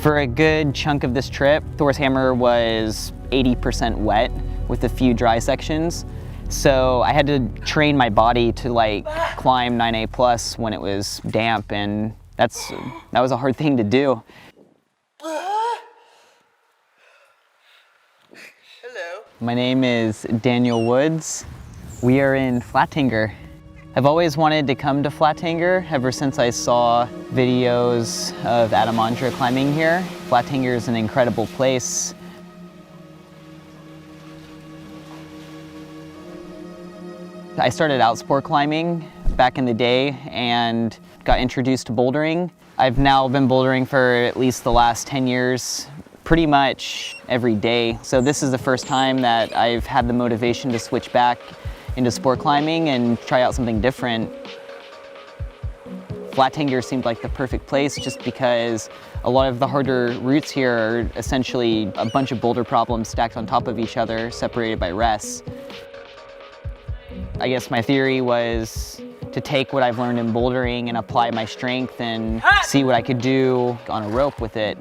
For a good chunk of this trip, Thor's Hammer was 80% wet with a few dry sections. So I had to train my body to like climb 9A plus when it was damp, and that was a hard thing to do. Hello. My name is Daniel Woods. We are in Flatanger. I've always wanted to come to Flatanger ever since I saw videos of Adam Ondra climbing here. Flatanger is an incredible place. I started out sport climbing back in the day and got introduced to bouldering. I've now been bouldering for at least the last 10 years, pretty much every day. So this is the first time that I've had the motivation to switch back into sport climbing and try out something different. Flatanger seemed like the perfect place just because a lot of the harder routes here are essentially a bunch of boulder problems stacked on top of each other, separated by rests. I guess my theory was to take what I've learned in bouldering and apply my strength and see what I could do on a rope with it.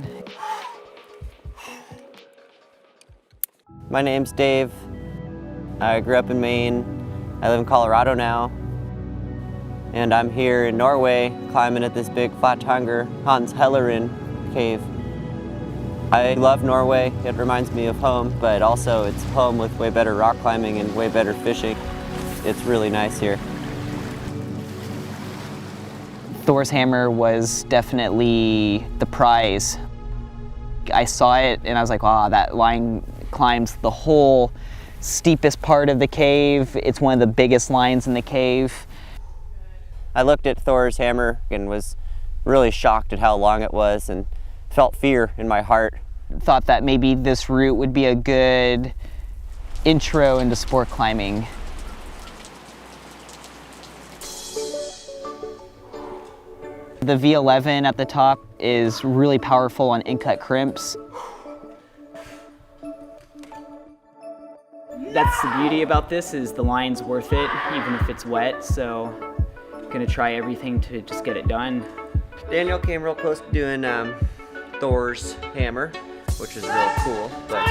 My name's Dave. I grew up in Maine. I live in Colorado now. And I'm here in Norway climbing at this big Flatanger Hans Hellerin cave. I love Norway. It reminds me of home, but also it's home with way better rock climbing and way better fishing. It's really nice here. Thor's Hammer was definitely the prize. I saw it and I was like, wow, that line climbs the whole steepest part of the cave. It's one of the biggest lines in the cave. I looked at Thor's Hammer and was really shocked at how long it was and felt fear in my heart. Thought that maybe this route would be a good intro into sport climbing. The V11 at the top is really powerful on in-cut crimps. That's the beauty about this, is the line's worth it, even if it's wet, so I'm gonna try everything to just get it done. Daniel came real close to doing Thor's Hammer, which is real cool, but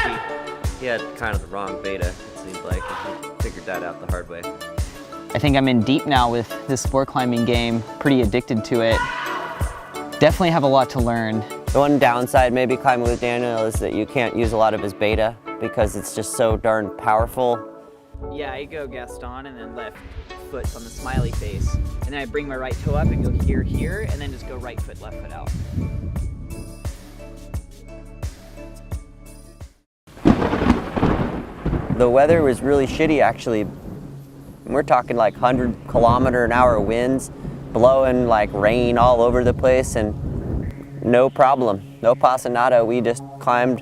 he had kind of the wrong beta, it seemed like, and he figured that out the hard way. I think I'm in deep now with this sport climbing game, pretty addicted to it. Definitely have a lot to learn. The one downside maybe climbing with Daniel is that you can't use a lot of his beta because it's just so darn powerful. Yeah, I go Gaston and then left foot on the smiley face. And then I bring my right toe up and go here, and then just go right foot, left foot out. The weather was really shitty actually. We're talking like 100-kilometer-an-hour winds, blowing like rain all over the place, and no problem, no passanata. We just climbed.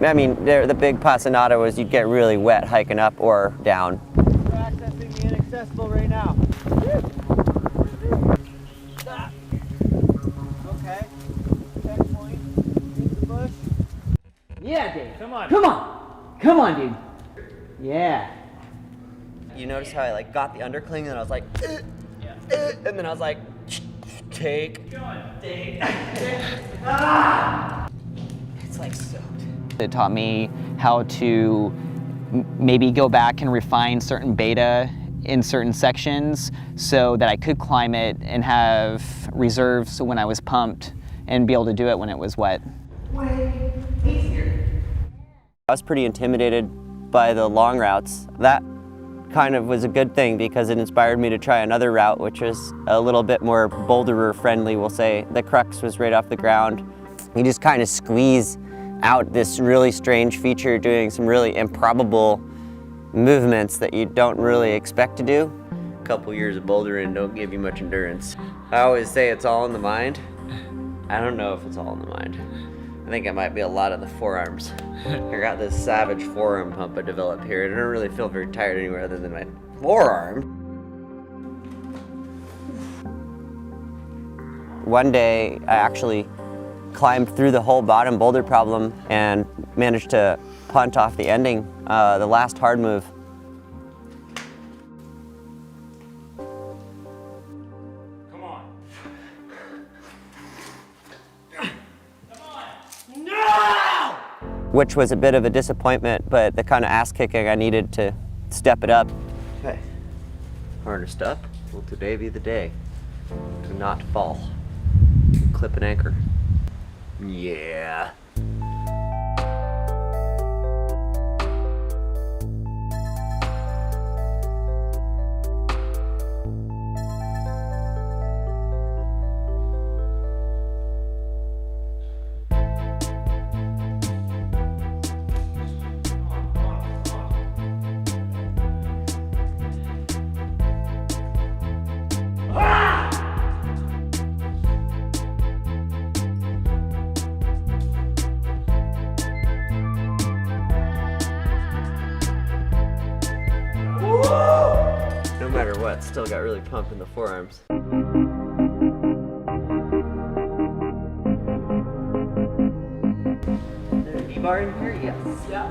I mean, the big passanata was you'd get really wet hiking up or down. We're accessing the inaccessible right now. Okay. Checkpoint. In the bush. Yeah, Dave. Come on. Come on. Come on, dude. Yeah. You notice how I like got the undercling and I was like, and then I was like, take. It's like soaked. It taught me how to maybe go back and refine certain beta in certain sections so that I could climb it and have reserves when I was pumped and be able to do it when it was wet. Way easier. I was pretty intimidated by the long routes. That kind of was a good thing because it inspired me to try another route, which was a little bit more boulderer friendly, we'll say. The crux was right off the ground. You just kind of squeeze out this really strange feature doing some really improbable movements that you don't really expect to do. A couple years of bouldering don't give you much endurance. I always say it's all in the mind. I don't know if it's all in the mind. I think it might be a lot of the forearms. I got this savage forearm pump I developed here. I don't really feel very tired anywhere other than my forearm. One day I actually climbed through the whole bottom boulder problem and managed to punt off the ending, the last hard move. Come on. which was a bit of a disappointment, but the kind of ass kicking I needed to step it up. Okay, harnessed up. Will today be the day to not fall? Clip an anchor. Yeah. No matter what, still got really pumped in the forearms. Is there a knee-bar in here? Yes. Yeah.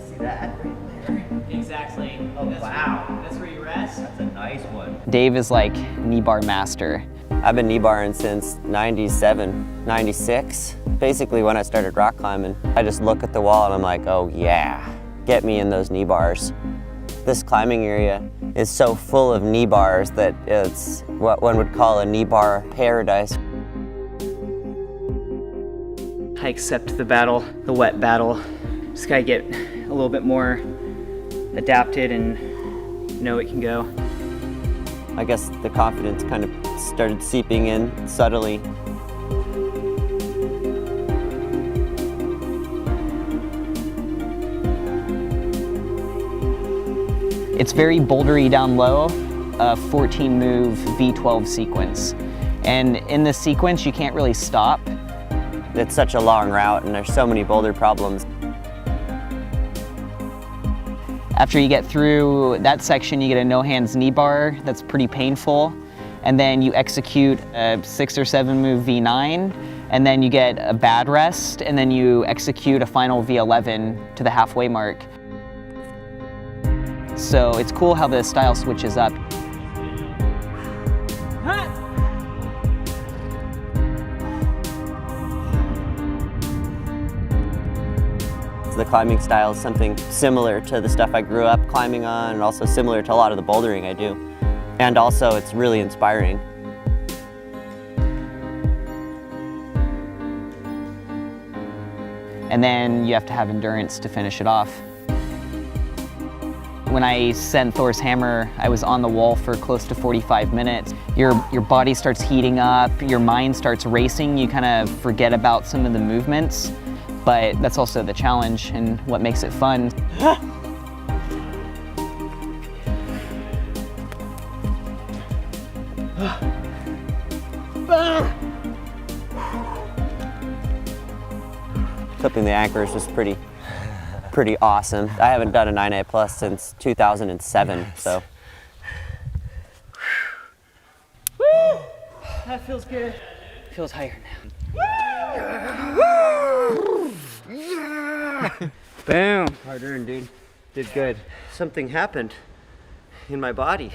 See that right there? Exactly. Oh, wow. That's where you rest. That's a nice one. Dave is like knee bar master. I've been knee-barring since 97, 96. Basically when I started rock climbing, I just look at the wall and I'm like, oh yeah, get me in those knee bars. This climbing area is so full of knee bars that it's what one would call a knee bar paradise. I accept the battle, the wet battle. Just gotta get a little bit more adapted and know it can go. I guess the confidence kind of started seeping in subtly. It's very bouldery down low, a 14 move V12 sequence. And in this sequence, you can't really stop. It's such a long route and there's so many boulder problems. After you get through that section, you get a no hands knee bar that's pretty painful. And then you execute a 6 or 7 move V9, and then you get a bad rest, and then you execute a final V11 to the halfway mark. So it's cool how the style switches up. The climbing style is something similar to the stuff I grew up climbing on, and also similar to a lot of the bouldering I do. And also it's really inspiring. And then you have to have endurance to finish it off. When I sent Thor's hammer, I was on the wall for close to 45 minutes. Your body starts heating up, your mind starts racing, you kind of forget about some of the movements, but that's also the challenge and what makes it fun. Clipping the anchor is just pretty awesome. I haven't done a 9A plus since 2007, so. Woo! That feels good. Feels higher now. Boom. Hard earned, dude. Did good. Something happened in my body.